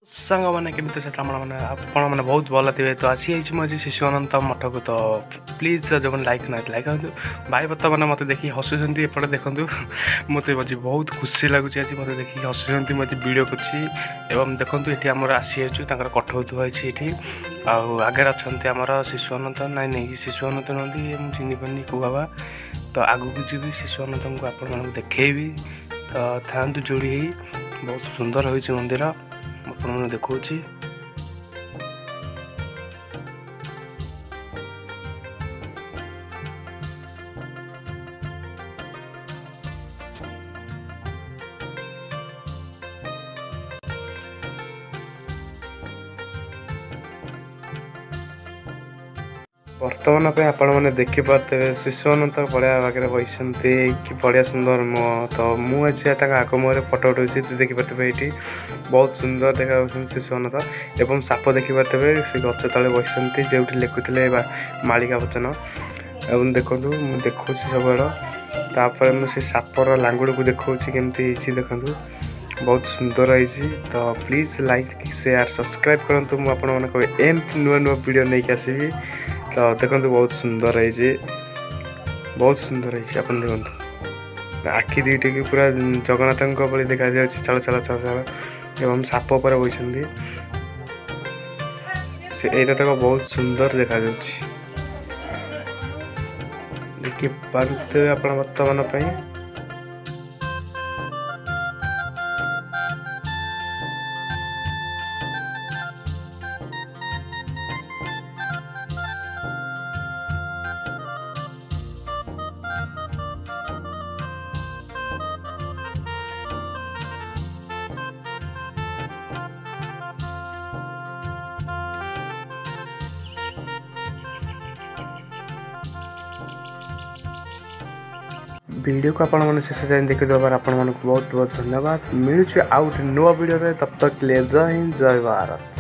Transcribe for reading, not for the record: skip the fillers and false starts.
सांग मैंने केमी से मैंने बहुत भल थे तो आसी मुझे शिशु अनंत मठ को तो प्लीज जो मैंने लाइक ना लाइक भाई बता मैंने मत देखिए हसुँच एपटे देखूँ मत बहुत खुशी लगुच आज मत देखिए हसुँच मुझे वीडियो कर देखूँ ये आम आसी कठौत ये आगे अच्छा आमर शिशु अनंत नाई नहीं शिशु अनंत नुहति मुझे चिन्ह पानी को बाबा तो आगू जी शिशु अनंत को आपण देखी तो था जोड़ी बहुत सुंदर हो मंदिर आपने देखा बर्तमान पे आपण मैंने देखिपे शिशु अनंत बढ़िया पाखे बसते कि बढ़िया सुंदर मुह तो मुझे आग मुहर फटो उठाई देखिपे ये बहुत सुंदर देखा शिशु अनंत एवं साप देखिपे से गच तले बसते जो लिखुले मालिका वचन एवं देखूँ मुझे देखा सब मुझे सापर लांगुड़ को देखा केमती देखूँ बहुत सुंदर है तो प्लीज लाइक शेयर सब्सक्राइब करूँ मुझे एम नुआ नुआ वीडियो नहीं आसबि तो देखो बहुत सुंदर है बहुत सुंदर है आप देखो आखि दुईटी की पूरा जगन्नाथ भाई देखा चल चल चल चल एवं साप पर बसते से यहाँ तक बहुत सुंदर देखा देखिए पारे आप बर्तमान वीडियो को आपण मैंने शेष जाए देखिदेबार आपण बहुत बहुत धन्यवाद मिलूँ आउ नुआ वीडियो तब तक ले जय हिंद जय भारत।